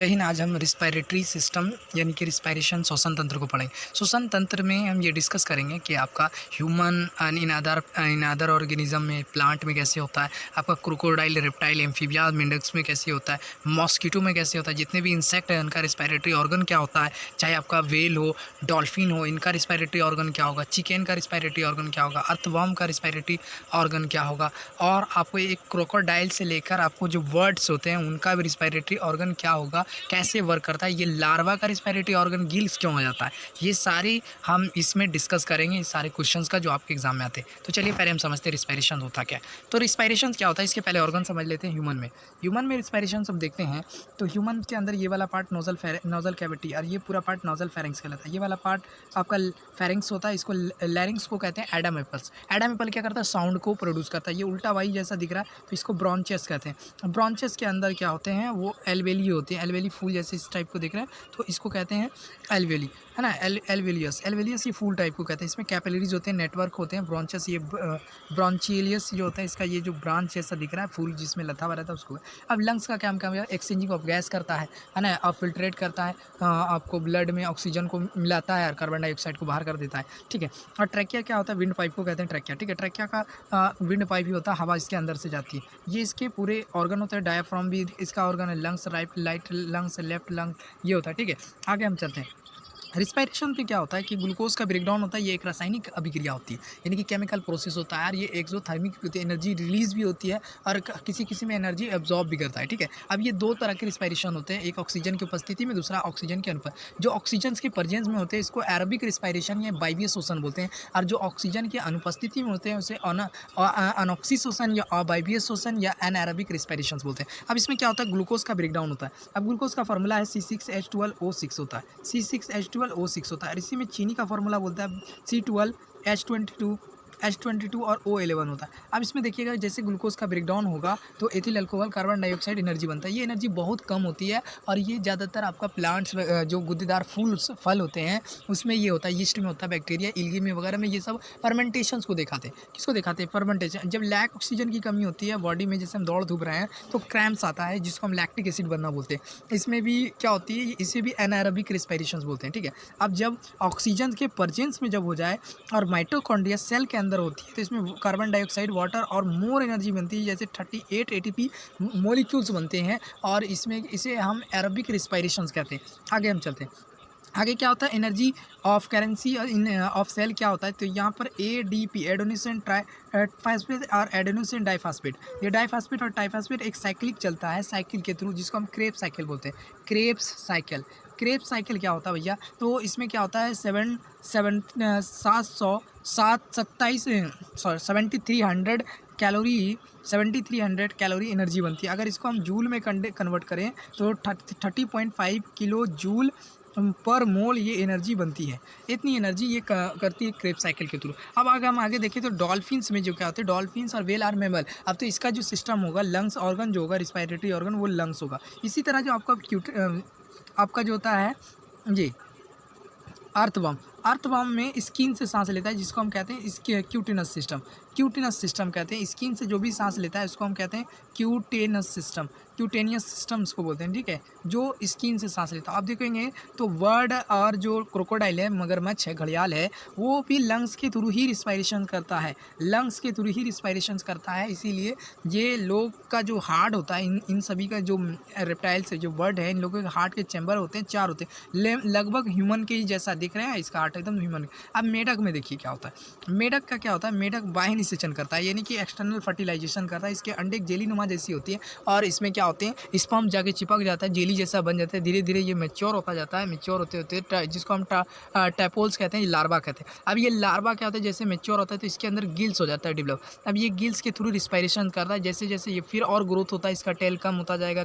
लेकिन आज हम रिस्पायरेटरी सिस्टम यानी कि रिस्पायरेशन श्वसन तंत्र को पढ़ेंगे। श्वसन तंत्र में हम ये डिस्कस करेंगे कि आपका ह्यूमन इन अदर ऑर्गेनिज्म में, प्लांट में कैसे होता है, आपका क्रोकोडाइल, रेप्टाइल, एम्फीबिया, मिनरल्स में कैसे होता है, मॉस्किटो में कैसे होता है, जितने भी इंसेक्ट हैं उनका रिस्पायरेटरी ऑर्गन क्या होता है, चाहे आपका व्हेल हो, डॉल्फिन हो, इनका रिस्पायरेटरी ऑर्गन क्या होगा, चिकन का रिस्पायरेटरी ऑर्गन क्या होगा, अर्थवर्म का रिस्पायरेटरी ऑर्गन क्या होगा, और आपको एक क्रोकोडाइल से लेकर आपको जो वर्ड्स होते हैं उनका भी रिस्पायरेटरी ऑर्गन क्या होगा, कैसे वर्क करता है, ये लार्वा का रिस्पायरेटरी ऑर्गन गिल्स क्यों हो जाता है, ये सारी हम इसमें डिस्कस करेंगे, इस सारे क्वेश्चंस का जो आपके एग्जाम में आते हैं। तो चलिए पहले हम समझते हैं रिस्पायरेशन होता क्या है। तो रिस्पायरेशन क्या होता है, इसके पहले ऑर्गन समझ लेते हैं। ह्यूमन में रिस्पायरेशन सब देखते हैं तो ह्यूमन के अंदर ये वाला पार्ट नोजल कैविटी और ये पूरा पार्ट नोजल फेरिंग्स कहलाता है। ये वाला पार्ट आपका फेरिंग्स होता है, इसको लैरिंग्स को कहते हैं। एडम एपल्स, एडम एपल क्या करता है, साउंड को प्रोड्यूस करता है। ये उल्टा वाई जैसा दिख रहा है तो इसको ब्रॉन्चेस कहते हैं। ब्रॉन्चेस के अंदर क्या होते हैं, वो एल्वेली होती है। एल्वेली फूल जैसे इस टाइप को दिख रहा है तो इसको कहते हैं एल्वेली, है ना। एल्वेलियस ये फूल टाइप को कहते हैं। इसमें कैपिलरीज होते हैं, नेटवर्क होते हैं। ब्रॉन्चेस ये ब्रॉन्चियलियस जो होता है, इसका ये जो ब्रांच जैसा दिख रहा है फूल जिसमें लथा हुआ रहता है उसको। अब लंग्स का काम क्या है, एक्सचेंजिंग ऑफ गैस करता है ना, और फिल्ट्रेट करता है, आपको ब्लड में ऑक्सीजन को मिलाता है और कार्बन डाइऑक्साइड को बाहर कर देता है, ठीक है। और ट्रैकिया क्या होता है, विंड पाइप को कहते हैं ट्रैकिया, ठीक है। ट्रैकिया का विंड पाइप ही होता है, हवा इसके अंदर से जाती है। ये इसके पूरे ऑर्गन होते हैं। डायाफ्राम भी इसका ऑर्गन है। Lungs, right lungs, left lung, ये होता है, ठीक है। आगे हम चलते हैं। रिस्पायरेशन पे क्या होता है कि ग्लूकोज का ब्रेकडाउन होता है। ये एक रासायनिक अभिक्रिया होती है, यानी कि केमिकल प्रोसेस होता है। और ये एक्सोथर्मिक होती है, एनर्जी रिलीज भी होती है और किसी किसी में एनर्जी एब्जॉर्ब भी करता है, ठीक है। अब ये दो तरह के रिस्पायरेशन होते हैं, एक ऑक्सीजन की उपस्थिति में, दूसरा ऑक्सीजन के अनुपस्थिति। जो ऑक्सीजन के प्रेजेंस में होते हैं इसको एरोबिक रिस्पायरेशन या वायवीय श्वसन बोलते हैं, और जो ऑक्सीजन की अनुपस्थिति में होते हैं उसे अनॉक्सी श्वसन या अवायवीय श्वसन या एनएरोबिक रिस्पायरेशन बोलते हैं। अब इसमें क्या होता है, ग्लूकोज का ब्रेकडाउन होता है। अब ग्लूकोज का फॉर्मूला है C6H12O6 होता है, C6H12O6 होता है। इसी में चीनी का फॉर्मूला बोलता है C12H22 और O11 होता है। अब इसमें देखिएगा, जैसे ग्लूकोज का ब्रेकडाउन होगा तो ethyl alcohol, carbon dioxide energy बनता है। ये एनर्जी बहुत कम होती है और ये ज़्यादातर आपका प्लांट्स जो गुद्देदार फल होते हैं उसमें ये होता है, यीस्ट में होता है, बैक्टीरिया, इल्गी में वगैरह में ये सब फर्मेंटेशंस को दिखाते हैं। किसको दिखाते हैं, फर्मेंटेशन। जब लैक ऑक्सीजन की कमी होती है बॉडी में, जैसे हम दौड़ धूप रहे हैं तो क्रैम्प्स आता है, जिसको हम लैक्टिक एसिड बनना बोलते हैं। इसमें भी क्या होती है, इसे भी एनाएरोबिक रिस्पायरेशन बोलते हैं, ठीक है। अब जब ऑक्सीजन के प्रेजेंस में जब हो जाए और माइटोकॉन्ड्रिया सेल के अंदर होती है तो इसमें कार्बन डाइऑक्साइड, वाटर और मोर एनर्जी बनती है, जैसे 38 ATP मॉलिक्यूल्स बनते हैं और इसे हम एरोबिक रिस्पायरेशंस कहते हैं। आगे हम चलते हैं। आगे क्या होता है, energy of currency of cell क्या होता है, तो यहाँ पर ADP, एडेनोसिन ट्राइफॉस्फेट और एडेनोसिन डाइफॉस्फेट, ये डाइफॉस्फेट और ट्राइफॉस्फेट एक साइक्लिक चलता है, साइकिल के थ्रू, जिसको हम क्रेब्स साइकिल बोलते हैं। क्रेब्स साइकिल क्या होता है भैया, तो इसमें क्या होता है, 7300 कैलोरी एनर्जी बनती है। अगर इसको हम जूल में कन्वर्ट करें तो 30.5 किलो जूल पर मोल ये एनर्जी बनती है। इतनी एनर्जी ये करती है क्रेब्स साइकिल के थ्रू। अब अगर हम आगे देखें तो डॉल्फिन्स में जो क्या होते हैं, डॉल्फिन्स और व्हेल आर मैमल। अब तो इसका जो सिस्टम होगा, लंग्स ऑर्गन जो होगा, रिस्पायरेटरी ऑर्गन, वो लंग्स होगा। इसी तरह जो आपका जो होता है ये अर्थवर्म में स्किन से सांस लेता है, जिसको हम कहते हैं इसके क्यूटिनस सिस्टम कहते हैं। स्किन से जो भी सांस लेता है उसको हम कहते हैं क्यूटेनियस सिस्टम इसको बोलते हैं, ठीक है, जो स्किन से सांस लेता है। आप देखेंगे तो वर्ड और जो क्रोकोडाइल है, मगरमच्छ है, घड़ियाल है, वो भी लंग्स के थ्रू ही रिस्पायरेशन करता है। इसीलिए ये लोग का जो हार्ट होता है, इन सभी का जो रेप्टाइल से जो बर्ड है, इन लोगों के हार्ट के चैम्बर होते हैं, 4 होते हैं, लगभग ह्यूमन के ही जैसा दिख रहे हैं। इसका हार्ट एकदम ह्यूमन। अब मेढक में देखिए क्या होता है, मेढक का क्या होता है, मेढक बाह्य निषेचन करता है, यानी कि एक्सटर्नल फर्टिलाइजेशन करता है। इसके अंडे जेली नुमा जैसी होती है और इसमें क्या होते हैं, स्पर्म जाके चिपक जाता है, जेली जैसा बन जाता है। धीरे धीरे ये मैच्योर होता जाता है। मैच्योर होते जिसको हम टैपोल्स कहते हैं, लार्वा कहते हैं। अब ये लार्वा क्या होता है, जैसे मैच्योर होता है तो इसके अंदर गिल्स हो जाता है डेवलप। अब ये गिल्स के थ्रू रिस्पायरेशन करता है। जैसे जैसे ये फिर और ग्रोथ होता है, इसका टेल कम होता जाएगा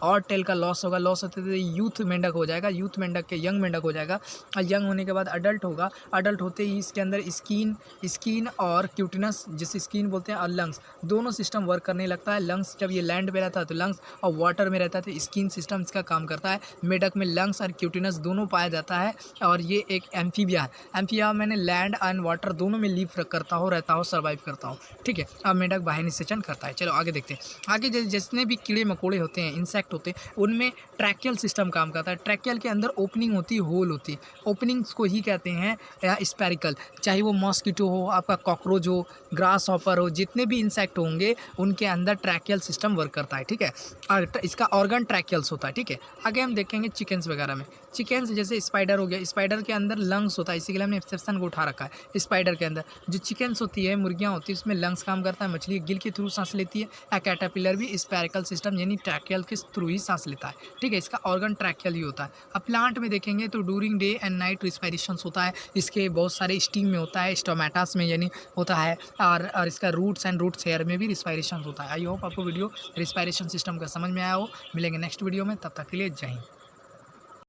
और टेल का लॉस होते हुए यूथ मेंढक हो जाएगा। यूथ मेंढक के यंग मेंढक हो जाएगा और यंग होने के बाद अडल्ट होगा। अडल्ट होते ही इसके अंदर स्किन और क्यूटिनस जिसे स्किन बोलते हैं और लंग्स, दोनों सिस्टम वर्क करने लगता है। लंग्स जब ये लैंड पे रहता है तो लंग्स, और वाटर में रहता है तो स्किन सिस्टम इसका काम करता है। मेढक में लंग्स और क्यूटिनस दोनों पाया जाता है और ये एक एम्फीबिया है। एम्फीबिया मैंने लैंड एंड वाटर दोनों में लिव करता हो, रहता हो, सर्वाइव करता हो, ठीक है। अब मेढक बाह्य निषेचन करता है। चलो आगे देखते हैं। आगे जितने भी कीड़े मकोड़े होते हैं, इंसेक्ट होते हैं, उनमें ट्रैकियल सिस्टम काम करता है। ट्रैकियल के अंदर ओपनिंग होती है, होल होती है, ओपनिंग्स को ही कहते हैं स्पेरिकल। चाहे वो मॉस्किटो हो, आपका कॉकरोच हो, ग्रास हॉपर हो, जितने भी इंसेक्ट होंगे उनके अंदर ट्रैकियल सिस्टम वर्क करता है, ठीक है। और इसका ऑर्गन ट्रैकियल्स होता है, ठीक है। आगे हम देखेंगे चिकन्स वगैरह में। चिकन्स जैसे स्पाइडर हो गया, स्पाइडर के अंदर लंग्स होता है, इसी के लिए हमने एक्सेप्शन को उठा रखा है। स्पाइडर के अंदर जो चिकन्स होती है, मुर्गियाँ होती है, उसमें लंग्स काम करता है। मछली गिल के थ्रू सांस लेती है। कैटरपिलर भी स्पेरिकल सिस्टम यानी ट्रैकियल के थ्रू ही सांस लेता है, ठीक है। इसका ऑर्गन ट्रैकियल ही होता है। अब प्लांट में देखेंगे तो during day and night respiration होता है। इसके बहुत सारे स्टीम में होता है, स्टोमेटास में यानी होता है, और इसका रूट्स एंड रूट्स हेयर में भी रिस्पायरेशन होता है। आई होप आपको वीडियो रिस्पायरेशन सिस्टम का समझ में आया हो। मिलेंगे नेक्स्ट वीडियो में, तब तक के लिए जय हिंद।